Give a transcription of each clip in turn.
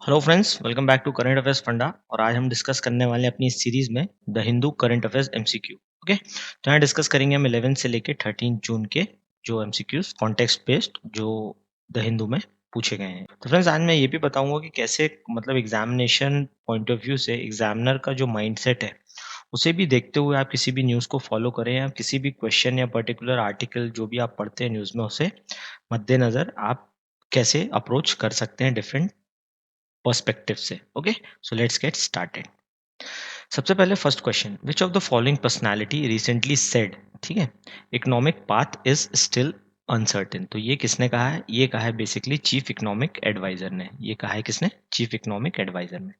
Hello friends, welcome back to current affairs Funda. और आज हम डिस्कस करने वाले हैं अपनी इस सीरीज में the Hindu current affairs MCQ. Okay, तो यहाँ डिस्कस करेंगे हम 11 से लेके 13 जून के जो एमसीक्यूज कॉन्टेक्स्ट बेस्ड जो द हिंदू में पूछे गए हैं। तो फ्रेंड्स, आज मैं ये भी बताऊंगा कि कैसे मतलब एग्जामिनेशन पॉइंट ऑफ व्यू से एग्जामिनर का जो माइंडसेट है उसे भी देखते हुए आप किसी भी न्यूज़ को फॉलो करें या किसी भी क्वेश्चन या पर्टिकुलर आर्टिकल जो भी आप पढ़ते हैं न्यूज़ में, उसे मद्देनजर आप कैसे अप्रोच कर सकते हैं डिफरेंट पर्सपेक्टिव से। Okay, so let's get started. सबसे पहले first question, which of the following personality recently said, ठीक है, economic path is still uncertain. तो ये किसने कहा है? ये कहा है बेसिकली चीफ इकोनॉमिक एडवाइजर ने। ये कहा है किसने? चीफ इकोनॉमिक एडवाइजर ने।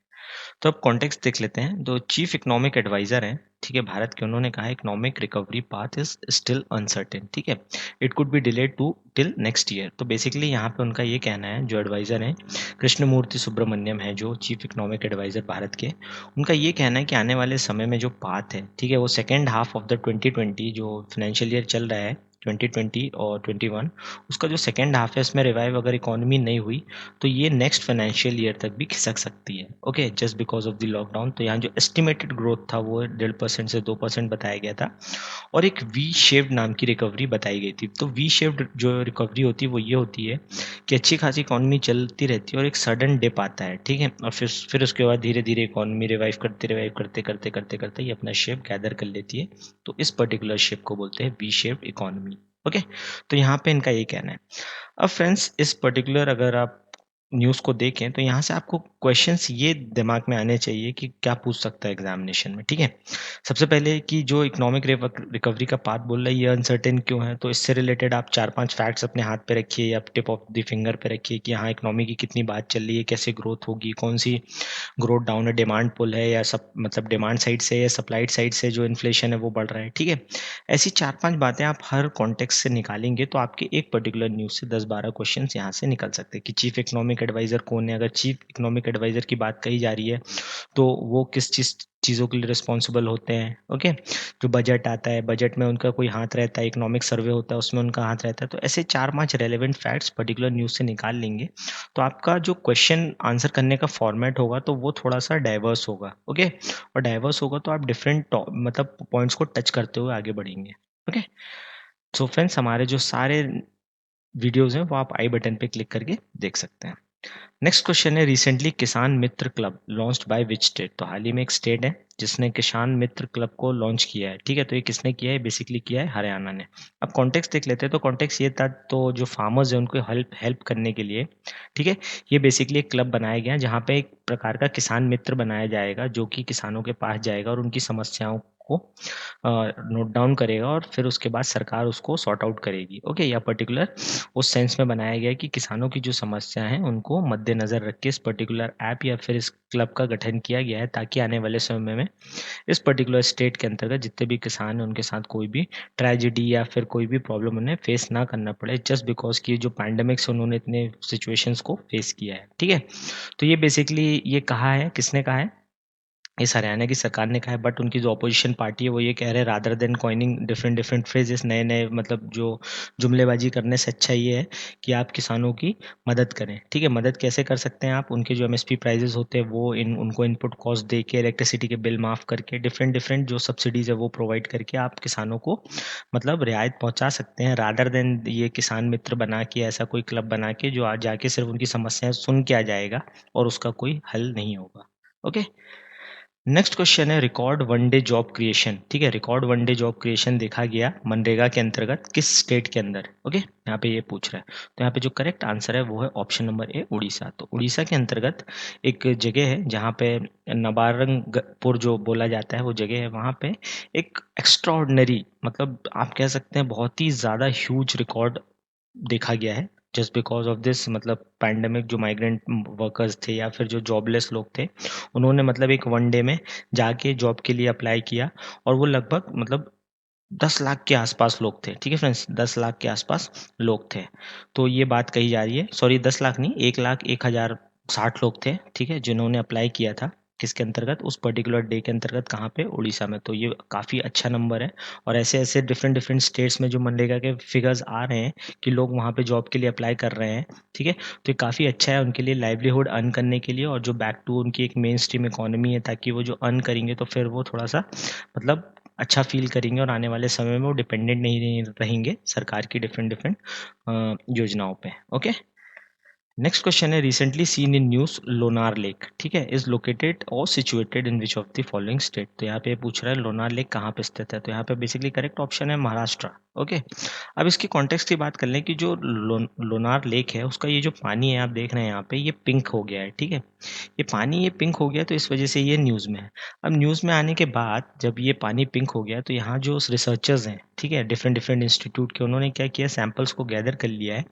तो अब कॉन्टेक्स्ट देख लेते हैं। तो चीफ इकोनॉमिक एडवाइजर हैं, ठीक है, भारत के, उन्होंने कहा economic recovery path is still uncertain, ठीक है, it could be delayed to till next year. तो बेसिकली यहाँ पे उनका ये कहना है, जो एडवाइजर हैं कृष्णमूर्ति सुब्रमण्यम है, जो चीफ इकोनॉमिक एडवाइजर भारत के, उनका ये कहना है कि आने वाले समय में जो पाथ है, ठीक है, वो सेकेंड हाफ ऑफ द 2020 जो फाइनेंशियल ईयर चल रहा है 2020 और 21, उसका जो सेकेंड हाफ है इसमें रिवाइव अगर इकोनॉमी नहीं हुई तो ये नेक्स्ट फाइनेंशियल ईयर तक भी खिसक सकती है। Okay, just because of the lockdown. तो यहाँ जो एस्टिमेटेड ग्रोथ था वो 1.5% से 2% बताया गया था, और एक वी शेप्ड नाम की रिकवरी बताई गई थी। तो वी शेप्ड जो रिकवरी होती है वो ये होती है कि अच्छी खासी इकोनॉमी चलती रहती है और एक सडन डिप आता है, ठीक है, और फिर उसके बाद धीरे धीरे इकोनॉमी रिवाइव करते करते करते करते ये अपना शेप गैदर कर लेती है। तो इस पर्टिकुलर शेप को बोलते हैं वी शेप्ड इकोनॉमी। ओके, तो यहाँ पे इनका ये कहना है। अब फ्रेंड्स, इस पर्टिकुलर अगर आप न्यूज़ को देखें तो यहाँ से आपको क्वेश्चंस ये दिमाग में आने चाहिए कि क्या पूछ सकता है एग्जामिनेशन में, ठीक है। सबसे पहले कि जो इकोनॉमिक रिकवरी का पाथ बोल रहा है ये अनसर्टेन क्यों है, तो इससे रिलेटेड आप 4-5 फैक्ट्स अपने हाथ पे रखिए या टिप ऑफ द फिंगर पे रखिए कि हाँ, इकोनॉमी की कितनी बात चल रही है, कैसे ग्रोथ होगी, कौन सी ग्रोथ डाउन है, डिमांड पुल है या सब मतलब डिमांड साइड से या सप्लाई साइड से जो इन्फ्लेशन है वो बढ़ रहा है, ठीक है। ऐसी 4-5 बातें आप हर कॉन्टेक्स्ट से निकालेंगे तो आपके एक पर्टिकुलर न्यूज़ से 10-12 क्वेश्चंस यहाँ से निकल सकते हैं कि चीफ इकोनॉमिक एडवाइज़र कौन है। अगर चीफ इकोनॉमिक एडवाइज़र की बात कही जा रही है तो वो किस चीज़ों के लिए रिस्पॉन्सिबल होते हैं। ओके, जो बजट आता है, बजट में उनका कोई हाथ रहता है, इकोनॉमिक सर्वे होता है उसमें उनका हाथ रहता है। तो ऐसे 4-5 रेलेवेंट फैक्ट्स पर्टिकुलर न्यूज़ से निकाल लेंगे तो आपका जो क्वेश्चन आंसर करने का फॉर्मेट होगा तो वो थोड़ा-सा डाइवर्स होगा। ओके, और डाइवर्स होगा तो आप डिफरेंट मतलब पॉइंट्स को टच करते हुए आगे बढ़ेंगे। ओके, सो फ्रेंड्स, हमारे जो सारे वीडियोज़ हैं वो आप आई बटन पे क्लिक करके देख सकते हैं। नेक्स्ट क्वेश्चन है, recently Kisan Mitra club launched by which state. तो हाल ही में एक स्टेट है जिसने किसान मित्र क्लब को लॉन्च किया है, ठीक है। तो ये किसने किया है? बेसिकली किया है हरियाणा ने। अब कॉन्टेक्स्ट देख लेते हैं। तो कॉन्टेक्स्ट ये था, तो जो फार्मर्स है उनको हेल्प हेल्प करने के लिए, ठीक है, ये बेसिकली एक क्लब बनाया गया है जहाँ पे एक प्रकार का किसान मित्र बनाया जाएगा जो कि किसानों के पास जाएगा और उनकी समस्याओं को नोट डाउन करेगा और फिर उसके बाद सरकार उसको सॉर्ट आउट करेगी। ओके, या पर्टिकुलर उस सेंस में बनाया गया है कि किसानों की जो समस्या है उनको मद्देनज़र रख के इस पर्टिकुलर ऐप या फिर इस क्लब का गठन किया गया है ताकि आने वाले समय में इस पर्टिकुलर स्टेट के अंतर्गत जितने भी किसान हैं उनके साथ कोई भी ट्रेजेडी या फिर कोई भी प्रॉब्लम उन्हें फेस ना करना पड़े, जस्ट बिकॉज कि जो पैंडेमिक से उन्होंने इतने सिचुएशंस को फेस किया है, ठीक है। तो ये बेसिकली ये कहा है, किसने कहा है? इस हरियाणा की सरकार ने कहा है। बट उनकी जो अपोजिशन पार्टी है वो ये कह रहे हैं, rather than coining different different phrases, नए नए मतलब जो जुमलेबाजी करने से अच्छा ये है कि आप किसानों की मदद करें, ठीक है। मदद कैसे कर सकते हैं आप? उनके जो एमएसपी प्राइजेस होते हैं वो उनको इनपुट कॉस्ट दे के, इलेक्ट्रिसिटी के बिल माफ़ करके, डिफरेंट डिफरेंट जो सब्सिडीज है वो प्रोवाइड करके आप किसानों को मतलब रियायत पहुंचा सकते हैं, रादर देन ये किसान मित्र बना के, ऐसा कोई क्लब बना के जो आज जाके सिर्फ उनकी समस्याएं सुन के आ जाएगा और उसका कोई हल नहीं होगा। ओके, नेक्स्ट क्वेश्चन है, record one day job creation, ठीक है। Record one day job creation देखा गया मनरेगा के अंतर्गत किस स्टेट के अंदर? ओके, यहाँ पे ये पूछ रहा है। तो यहाँ पे जो करेक्ट आंसर है वो है ऑप्शन नंबर ए, उड़ीसा। तो उड़ीसा के अंतर्गत एक जगह है जहाँ पे नबारंगपुर जो बोला जाता है वो जगह है, वहाँ पे एक एक्स्ट्राऑर्डिनरी मतलब आप कह सकते हैं बहुत ही ज़्यादा ह्यूज रिकॉर्ड देखा गया है। जस्ट बिकॉज ऑफ दिस मतलब पैंडेमिक, जो माइग्रेंट वर्कर्स थे या फिर जो जॉबलेस लोग थे, उन्होंने मतलब एक वन डे में जाके जॉब के लिए अप्लाई किया और वो लगभग मतलब 10 लाख के आसपास लोग थे, ठीक है फ्रेंड्स, 10 लाख के आसपास लोग थे। तो ये बात कही जा रही है, सॉरी 10 लाख नहीं, 1,01,060 लोग थे, ठीक है, जिन्होंने अप्लाई किया था, किसके अंतर्गत, उस पर्टिकुलर डे के अंतर्गत, कहाँ पे, उड़ीसा में। तो ये काफ़ी अच्छा नंबर है और ऐसे-ऐसे डिफरेंट डिफरेंट स्टेट्स में जो मनरेगा के फिगर्स आ रहे हैं कि लोग वहाँ पे जॉब के लिए अप्लाई कर रहे हैं, ठीक है। तो ये काफ़ी अच्छा है उनके लिए लाइवलीहुड अर्न करने के लिए और जो बैक टू उनकी एक मेन स्ट्रीम इकोनॉमी है, ताकि वो जो अर्न करेंगे तो फिर वो थोड़ा-सा मतलब अच्छा फ़ील करेंगे और आने वाले समय में वो डिपेंडेंट नहीं रहेंगे सरकार की डिफरेंट डिफरेंट योजनाओं पे। ओके। नेक्स्ट क्वेश्चन है, recently seen in news Lonar lake, ठीक है, इज लोकेटेड और situated in which of the following state. तो यहाँ पे पूछ रहा है लोनार लेक कहाँ पे स्थित है, तो यहाँ पे बेसिकली करेक्ट ऑप्शन है महाराष्ट्र। ओके। अब इसकी कॉन्टेक्स्ट की बात कर लें कि जो लोनार लेक है उसका ये जो पानी है आप देख रहे हैं यहाँ पे, ये पिंक हो गया है, ठीक है। ये पानी ये पिंक हो गया तो इस वजह से ये न्यूज़ में है। अब न्यूज़ में आने के बाद जब ये पानी पिंक हो गया तो यहाँ जो रिसर्चर्स हैं, ठीक है, डिफरेंट डिफरेंट इंस्टीट्यूट के, उन्होंने क्या किया, सैंपल्स को गैदर कर लिया है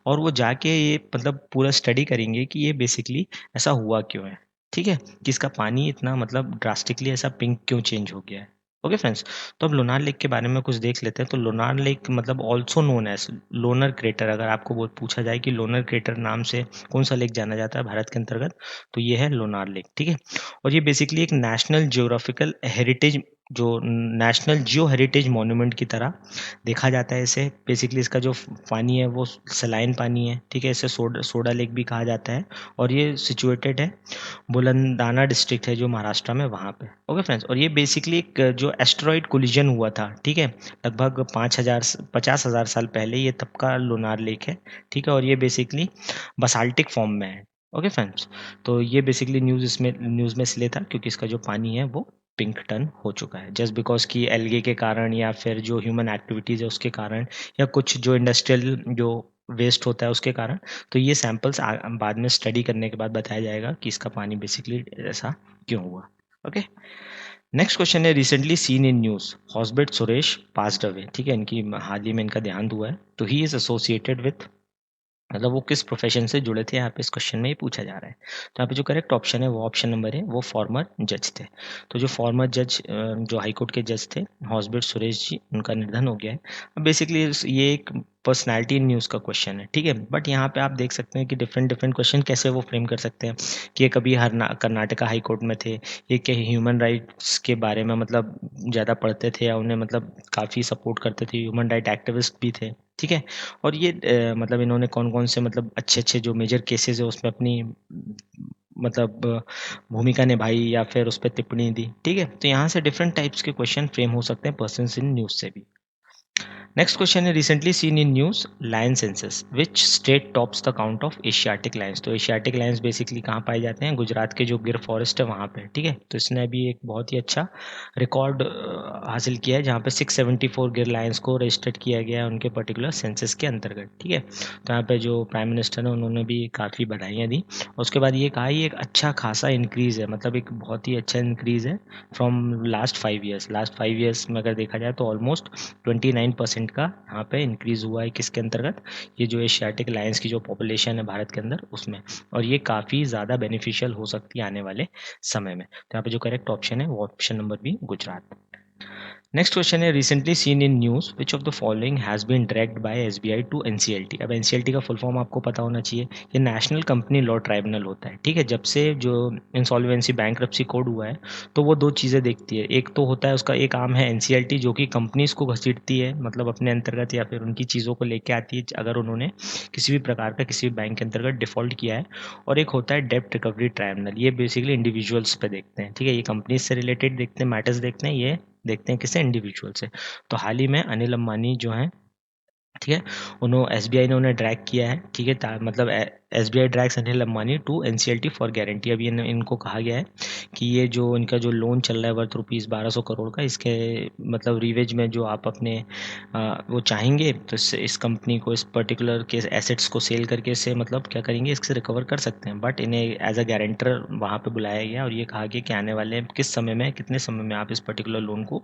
और वो जाके ये मतलब पूरा स्टडी करेंगे कि ये बेसिकली ऐसा हुआ क्यों है, ठीक है, कि इसका पानी इतना मतलब ड्रास्टिकली ऐसा पिंक क्यों चेंज हो गया है। ओके फ्रेंड्स, तो अब लोनार लेक के बारे में कुछ देख लेते हैं। तो लोनार लेक मतलब also known as Lonar crater, अगर आपको वो पूछा जाए कि लोनर क्रेटर नाम से कौन सा लेक जाना जाता है भारत के अंतर्गत, तो ये है लोनार लेक, ठीक है। और ये बेसिकली एक नेशनल जियोग्राफिकल हेरिटेज, जो नेशनल जियो हेरिटेज मॉन्यूमेंट की तरह देखा जाता है इसे। बेसिकली इसका जो पानी है वो सलाइन पानी है, ठीक है, इसे सोडा लेक भी कहा जाता है और ये सिचुएटेड है बुलंदाना डिस्ट्रिक्ट है जो महाराष्ट्र में, वहाँ पे। ओके फ्रेंड्स, और ये बेसिकली एक जो एस्टेरॉयड कोलिजन हुआ था, ठीक है, लगभग 50,000 साल पहले, ये तब का लोनार लेक है, ठीक है। और ये बेसिकली बसाल्टिक फॉर्म में है। ओके फ्रेंड्स, तो ये बेसिकली न्यूज़ में इसलिए था क्योंकि इसका जो पानी है वो पिंक टर्न हो चुका है, जस्ट बिकॉज कि एल्गे के कारण या फिर जो ह्यूमन एक्टिविटीज़ है उसके कारण या कुछ जो इंडस्ट्रियल जो वेस्ट होता है उसके कारण। तो ये सैंपल्स बाद में स्टडी करने के बाद बताया जाएगा कि इसका पानी बेसिकली ऐसा क्यों हुआ। ओके। नेक्स्ट क्वेश्चन है, recently seen in news Hosbet Suresh passed away, ठीक है, इनकी हाल ही में इनका देहांत हुआ है। तो ही इज एसोसिएटेड विथ, मतलब वो किस प्रोफेशन से जुड़े थे, यहाँ पे इस क्वेश्चन में ये पूछा जा रहा है। तो यहाँ पे जो करेक्ट ऑप्शन है वो ऑप्शन नंबर है, वो फॉर्मर जज थे। तो जो फॉर्मर जज जो हाई कोर्ट के जज थे हॉस्बिट सुरेश जी, उनका निधन हो गया है। अब बेसिकली ये एक पर्सनैलिटी इन न्यूज़ का क्वेश्चन है, ठीक है। बट यहाँ पे आप देख सकते हैं कि डिफरेंट डिफरेंट क्वेश्चन कैसे वो फ्रेम कर सकते हैं कि ये कभी कर्नाटका हाई कोर्ट में थे, ये क्या ह्यूमन राइट्स के बारे में मतलब ज़्यादा पढ़ते थे या उन्हें मतलब काफ़ी सपोर्ट करते थे, ह्यूमन राइट एक्टिविस्ट भी थे, ठीक है। और ये मतलब इन्होंने कौन-कौन से मतलब अच्छे-अच्छे जो मेजर केसेज़ है उसमें अपनी मतलब भूमिका निभाई या फिर उस पे टिप्पणी दी, ठीक है। तो यहाँ से डिफरेंट टाइप्स के क्वेश्चन फ्रेम हो सकते हैं पर्सन्स इन न्यूज़ से भी। नेक्स्ट क्वेश्चन है, recently seen in news lion census which state tops the count of Asiatic lions. तो एशियाटिक लायंस बेसिकली कहाँ पाए जाते हैं, गुजरात के जो गिर फॉरेस्ट है वहाँ पे, ठीक है। तो इसने अभी एक बहुत ही अच्छा रिकॉर्ड हासिल किया है जहाँ पे 674 गिर लायंस को रजिस्टर्ड किया गया है उनके पर्टिकुलर सेंसस के अंतर्गत, ठीक है। तो यहाँ पे जो प्राइम मिनिस्टर है उन्होंने भी काफ़ी बधाइयाँ दी और उसके बाद ये कहा ये एक अच्छा खासा इंक्रीज़ है, मतलब एक बहुत ही अच्छा इंक्रीज़ है from last 5 years. Last 5 years में अगर देखा जाए तो ऑलमोस्ट 29% का यहाँ पे इंक्रीज़ हुआ है किसके अंतर्गत, ये जो एशियाटिक लायंस की जो पॉपुलेशन है भारत के अंदर उसमें। और ये काफ़ी ज़्यादा बेनिफिशियल हो सकती है आने वाले समय में। तो यहाँ पे जो करेक्ट ऑप्शन है वो option number B, Gujarat. Next question है, recently seen in news which of the following has been dragged by SBI to NCLT. अब एनसीएलटी का फुल फॉर्म आपको पता होना चाहिए, ये नेशनल कंपनी लॉ ट्राइब्यूनल होता है, ठीक है। जब से जो इंसॉल्वेंसी बैंक्रप्सी कोड हुआ है तो वो दो चीज़ें देखती है, एक तो होता है उसका एक आम है एनसीएलटी जो कि कंपनीज को घसीटती है, मतलब अपने अंतर्गत या फिर उनकी चीज़ों को लेके आती है अगर उन्होंने किसी भी प्रकार का किसी भी बैंक के अंतर्गत डिफॉल्ट किया है। और एक होता है डेप्ट रिकवरी ट्राइब्यूनल, ये बेसिकली इंडिविजुअल्स पे देखते हैं, ठीक है, ये कंपनीज से रिलेटेड देखते हैं, मैटर्स देखते हैं, ये देखते हैं किससे, इंडिविजुअल से। तो हाल ही में अनिल अंबानी जो हैं, ठीक है, उन्होंने एसबीआई ने उन्हें ड्रैग किया है, ठीक है, मतलब SBI drags Anil Ambani to NCLT for guarantee. अभी इनको कहा गया है कि ये जो इनका जो लोन चल रहा है वर्थ रुपीज़ 1200 करोड़ का, इसके मतलब रिवेज में जो आप अपने वो चाहेंगे तो इस कंपनी को, इस पर्टिकुलर के एसेट्स को सेल करके इससे मतलब क्या करेंगे, इससे रिकवर कर सकते हैं। बट इन्हें एज अ गारंटर वहाँ पे बुलाया गया और ये कहा गया कि आने वाले किस समय में, कितने समय में आप इस पर्टिकुलर लोन को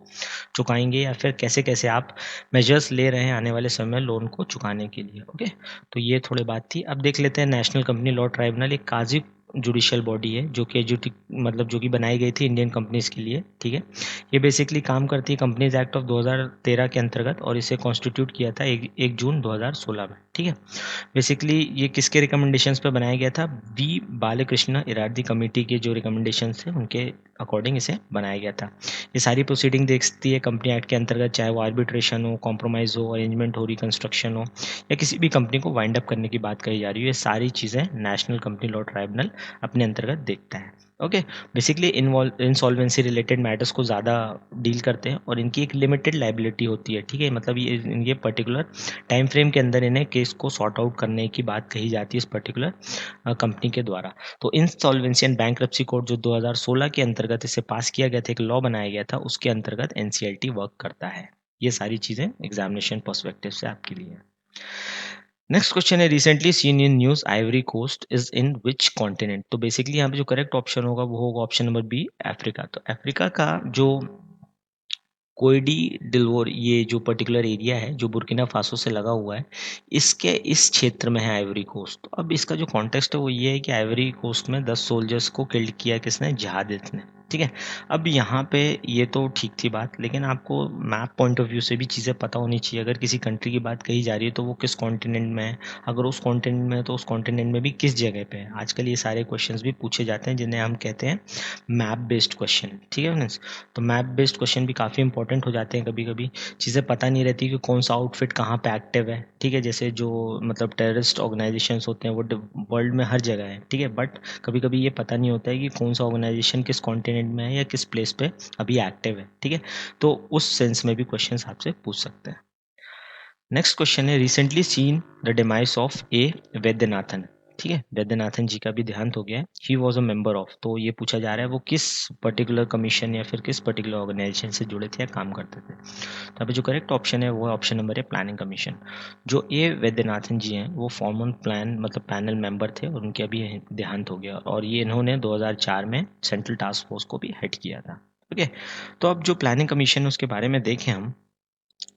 चुकाएंगे या फिर कैसे कैसे आप मेजर्स ले रहे हैं आने वाले समय में लोन को चुकाने के लिए। ओके, तो ये थोड़ी बात थी। अब देख लेते हैं नेशनल कंपनी लॉ ट्राइब्यूनल एक काजी जुडिशियल बॉडी है जो कि मतलब जो कि बनाई गई थी इंडियन कंपनीज के लिए, ठीक है। ये बेसिकली काम करती है कंपनीज एक्ट ऑफ 2013 के अंतर्गत और इसे कॉन्स्टिट्यूट किया था 1 जून 2016 में। ठीक है। बेसिकली ये किसके रिकमेंडेशंस पे बनाया गया था? वी बालकृष्ण इरादी कमेटी के जो रिकमेंडेशंस थे उनके अकॉर्डिंग इसे बनाया गया था। ये सारी प्रोसीडिंग देखती है कंपनी एक्ट के अंतर्गत, चाहे वो आर्बिट्रेशन हो, कॉम्प्रोमाइज़ हो, अरेंजमेंट हो, रिकंस्ट्रक्शन हो, या किसी भी कंपनी को वाइंड अप करने की बात कही जा रही है। ये सारी चीज़ें नेशनल कंपनी लॉ ट्राइब्यूनल अपने अंतर्गत देखता है। Okay. Basically insolvency related matters को ज़्यादा डील करते हैं और इनकी एक लिमिटेड लाइबिलिटी होती है। ठीक है, मतलब ये पर्टिकुलर टाइम फ्रेम के अंदर इन्हें केस को सॉर्ट आउट करने की बात कही जाती है इस पर्टिकुलर कंपनी के द्वारा। तो इंसॉल्वेंसी एंड बैंक्रप्सी कोड जो 2016 के अंतर्गत इसे पास किया गया था, एक लॉ बनाया गया था, उसके अंतर्गत एनसीएलटी वर्क करता है। ये सारी चीज़ें एग्जामिनेशन पर्सपेक्टिव से आपके लिए है। नेक्स्ट क्वेश्चन है, recently seen in news Ivory Coast is in which continent? तो बेसिकली यहाँ पे जो करेक्ट ऑप्शन होगा वो होगा ऑप्शन नंबर बी, अफ्रीका। तो अफ्रीका का जो कोयडी डिलवोर, ये जो पर्टिकुलर एरिया है जो बुर्किना फासो से लगा हुआ है, इसके इस क्षेत्र में है आइवरी कोस्ट। तो अब इसका जो कॉन्टेक्स्ट है वो ये है कि आइवरी कोस्ट में 10 सोल्जर्स को किल्ड किया किसने? जहादित ने। ठीक है। अब यहाँ पे ये तो ठीक थी बात, लेकिन आपको मैप पॉइंट ऑफ व्यू से भी चीज़ें पता होनी चाहिए। अगर किसी कंट्री की बात कही जा रही है तो वो किस कॉन्टिनेंट में है, अगर उस कॉन्टिनेंट में है तो उस कॉन्टिनेंट में भी किस जगह पे है। आजकल ये सारे क्वेश्चंस भी पूछे जाते हैं जिन्हें हम कहते हैं मैप बेस्ड क्वेश्चन। ठीक है फ्रेंड्स, तो मैप बेस्ड क्वेश्चन भी काफ़ी इंपॉर्टेंट हो जाते हैं। कभी कभी चीज़ें पता नहीं रहती कि कौन सा आउटफिट कहाँ पे एक्टिव है। ठीक है, जैसे जो मतलब टेररिस्ट ऑर्गेनाइजेशंस होते हैं वो वर्ल्ड में हर जगह है। ठीक है, बट कभी कभी ये पता नहीं होता है कि कौन सा ऑर्गेनाइजेशन किस कॉन्टिनेंट में है या किस प्लेस पे अभी एक्टिव है। ठीक है, तो उस सेंस में भी क्वेश्चन आपसे पूछ सकते हैं। नेक्स्ट क्वेश्चन है, recently seen the demise of A Vaidyanathan. ठीक है, वैद्यनाथन जी का भी देहांत हो गया है। He was a member of, तो ये पूछा जा रहा है वो किस पर्टिकुलर कमीशन या फिर किस पर्टिकुलर ऑर्गेनाइजेशन से जुड़े थे या काम करते थे। तो यहाँ पे जो करेक्ट ऑप्शन है वो ऑप्शन नंबर है प्लानिंग कमीशन। जो ए वैद्यनाथन जी हैं वो फॉर्मल प्लान मतलब पैनल मेंबर थे और उनके अभी देहांत हो गया, और ये इन्होंने 2004 में सेंट्रल टास्क फोर्स को भी हेड किया था। ओके, तो अब जो प्लानिंग कमीशन है उसके बारे में देखें हम,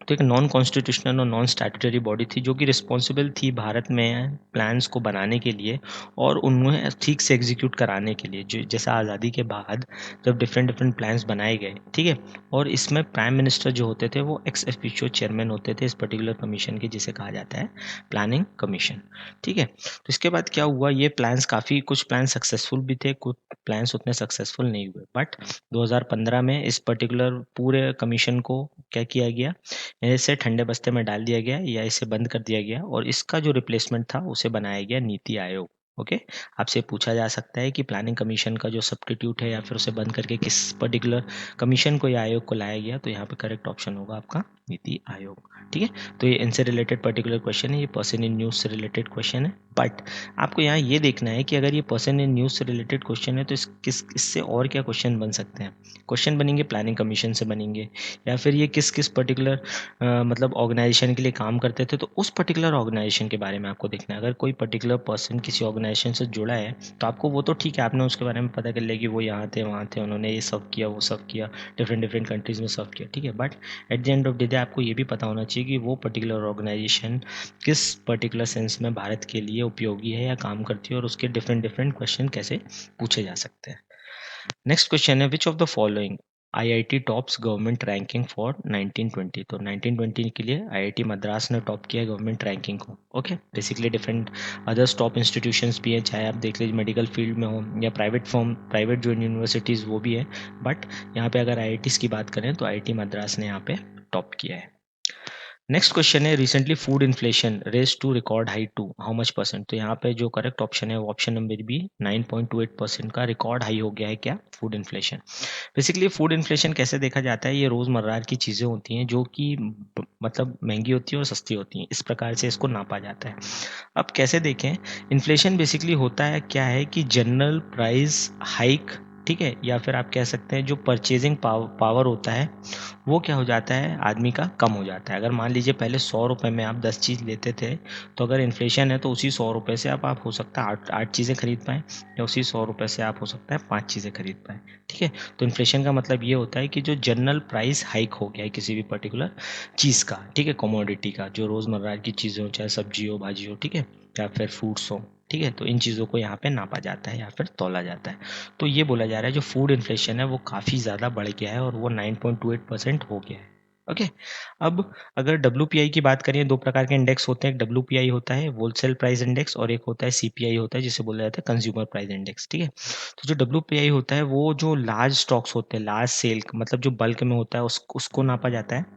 तो एक नॉन कॉन्स्टिट्यूशनल और नॉन स्टैट्यूटरी बॉडी थी जो कि रिस्पॉन्सिबल थी भारत में प्लान्स को बनाने के लिए और उन्हें ठीक से एग्जीक्यूट कराने के लिए। जो जैसा आज़ादी के बाद जब डिफरेंट डिफरेंट प्लान्स बनाए गए, ठीक है, और इसमें प्राइम मिनिस्टर जो होते थे वो एक्स ऑफिशियो चेयरमैन होते थे इस पर्टिकुलर कमीशन के, जिसे कहा जाता है प्लानिंग कमीशन। ठीक है, तो इसके बाद क्या हुआ, ये प्लान्स काफ़ी, कुछ प्लान सक्सेसफुल भी थे, कुछ प्लान्स उतने सक्सेसफुल नहीं हुए, बट 2015 में इस पर्टिकुलर पूरे कमीशन को क्या किया गया, इसे ठंडे बस्ते में डाल दिया गया या इसे बंद कर दिया गया, और इसका जो रिप्लेसमेंट था उसे बनाया गया नीति आयोग। ओके, आपसे पूछा जा सकता है कि प्लानिंग कमीशन का जो सब्स्टिट्यूट है या फिर उसे बंद करके किस पर्टिकुलर कमीशन को या आयोग को लाया गया, तो यहाँ पे करेक्ट ऑप्शन होगा आपका नीति आयोग। ठीक है, तो ये इनसे रिलेटेड पर्टिकुलर क्वेश्चन है, ये पर्सन इन न्यूज़ से रिलेटेड क्वेश्चन है, बट आपको यहाँ ये देखना है कि अगर ये पर्सन इन न्यूज़ से रिलेटेड क्वेश्चन है तो इससे और क्या क्वेश्चन बन सकते हैं। क्वेश्चन बनेंगे प्लानिंग कमीशन से बनेंगे, या फिर ये किस किस पर्टिकुलर मतलब ऑर्गेनाइजेशन के लिए काम करते थे, तो उस पर्टिकुलर ऑर्गेनाइजेशन के बारे में आपको देखना है। अगर कोई पर्टिकुलर पर्सन किसी ऑर्गेनाइजेशन से जुड़ा है तो आपको वो तो ठीक है, आपने उसके बारे में पता कर लिया कि वो यहाँ थे वहाँ थे, उन्होंने ये सब किया वो सब किया, डिफरेंट डिफरेंट कंट्रीज़ में सर्व किया। ठीक है, but at the end of the day आपको ये भी पता होना चाहिए कि वो पर्टिकुलर ऑर्गेनाइजेशन किस पर्टिकुलर सेंस में भारत के लिए उपयोगी है या काम करती है, और उसके डिफरेंट डिफरेंट क्वेश्चन कैसे पूछे जा सकते हैं। नेक्स्ट क्वेश्चन है, विच of the following IIT tops government ranking for 1920? तो 1920 के लिए आईआईटी मद्रास ने टॉप किया है गवर्नमेंट रैंकिंग को। Okay, basically different others top institutions भी हैं, चाहे आप देख लीजिए मेडिकल फील्ड में हो या प्राइवेट फॉर्म, प्राइवेट जो यूनिवर्सिटीज़ वो भी है, बट यहाँ पे अगर आईआईटीज़ की बात करें तो आईआईटी मद्रास ने यहाँ पे टॉप किया है। नेक्स्ट क्वेश्चन है, recently food inflation raise to record high to how much percent? तो यहाँ पे जो करेक्ट ऑप्शन है वो ऑप्शन नंबर बी 9.28% का रिकॉर्ड हाई हो गया है क्या, food inflation. Basically food inflation कैसे देखा जाता है, ये रोज़मर्रा की चीज़ें होती हैं जो कि मतलब महंगी होती है और सस्ती होती हैं, इस प्रकार से इसको नापा जाता है। अब कैसे देखें, इन्फ्लेशन बेसिकली होता है क्या है कि जनरल प्राइस हाइक, ठीक है, या फिर आप कह सकते हैं जो परचेजिंग पावर होता है वो क्या हो जाता है, आदमी का कम हो जाता है। अगर मान लीजिए पहले 100 रुपये में आप 10 चीज़ लेते थे, तो अगर इन्फ्लेशन है तो उसी 100 रुपये से आप हो सकता है आठ चीज़ें खरीद पाएँ, या उसी 100 रुपये से आप हो सकता है 5 चीज़ें खरीद पाएँ। ठीक है, तो इन्फ्लेशन का मतलब ये होता है कि जो जनरल प्राइस हाइक हो गया है किसी भी पर्टिकुलर चीज़ का, ठीक है, कमोडिटी का, जो रोज़मर्रा की चीज़ें हो, चाहे सब्जी हो, भाजी हो, ठीक है, या फिर फ्रूट्स हो, ठीक है, तो इन चीज़ों को यहाँ पे नापा जाता है या फिर तौला जाता है। तो ये बोला जा रहा है जो फूड इन्फ्लेशन है वो काफ़ी ज़्यादा बढ़ गया है और वो 9.28% हो गया है। ओके। अब अगर WPI की बात करें, दो प्रकार के इंडेक्स होते हैं। एक WPI होता है होलसेल प्राइस इंडेक्स, और एक होता है CPI होता है जिसे बोला जाता है कंज्यूमर प्राइस इंडेक्स। ठीक है, तो जो WPI होता है वो जो लार्ज स्टॉक्स होते हैं, लार्ज सेल मतलब जो बल्क में होता है उसको नापा जाता है।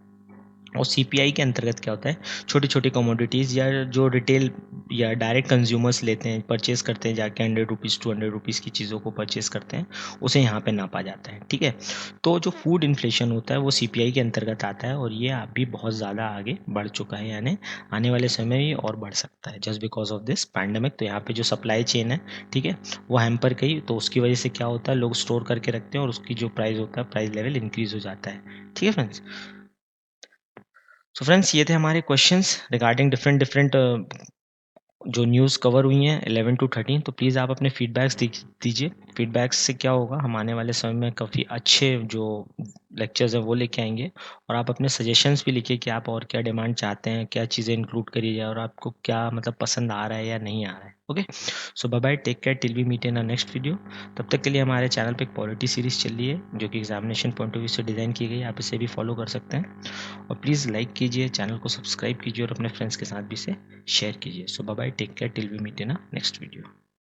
और CPI के अंतर्गत क्या होता है, छोटी छोटी कमोडिटीज़ या जो रिटेल या डायरेक्ट कंज्यूमर्स लेते हैं, परचेज करते हैं जाके 100 रुपीज़ 200 रुपीज़ की चीज़ों को परचेज करते हैं, उसे यहाँ पे नापा जाता है। ठीक है, तो जो फूड इन्फ्लेशन होता है वो CPI के अंतर्गत आता है, और ये अभी बहुत ज़्यादा आगे बढ़ चुका है, यानी आने वाले समय में ये और बढ़ सकता है just because of this pandemic. तो यहाँ पे जो सप्लाई चेन है, ठीक है, वो हैम्पर गई, तो उसकी वजह से क्या होता है, लोग स्टोर करके रखते हैं और उसकी जो प्राइस होता है, प्राइस लेवल इंक्रीज हो जाता है। ठीक है फ्रेंड्स, सो फ्रेंड्स ये थे हमारे क्वेश्चंस रिगार्डिंग डिफरेंट डिफरेंट जो न्यूज़ कवर हुई हैं 11 टू 13। तो प्लीज़ आप अपने फीडबैक्स दीजिए। फीडबैक्स से क्या होगा, हम आने वाले समय में काफ़ी अच्छे जो लेक्चर्स हैं वो लेके आएंगे, और आप अपने सजेशंस भी लिखिए कि आप और क्या डिमांड चाहते हैं, क्या चीज़ें इंक्लूड करी जाए, और आपको क्या मतलब पसंद आ रहा है या नहीं आ रहा है। Okay, so bye bye, take care, till we meet in a next video. तब तक के लिए हमारे चैनल पे एक पॉलिटी सीरीज़ चल रही है जो कि एग्जामिनेशन पॉइंट ऑफ व्यू से डिज़ाइन की गई है, आप इसे भी फॉलो कर सकते हैं। और प्लीज़ लाइक कीजिए, चैनल को सब्सक्राइब कीजिए, और अपने फ्रेंड्स के साथ भी इसे शेयर कीजिए। So bye bye, take care, till we meet in a next video.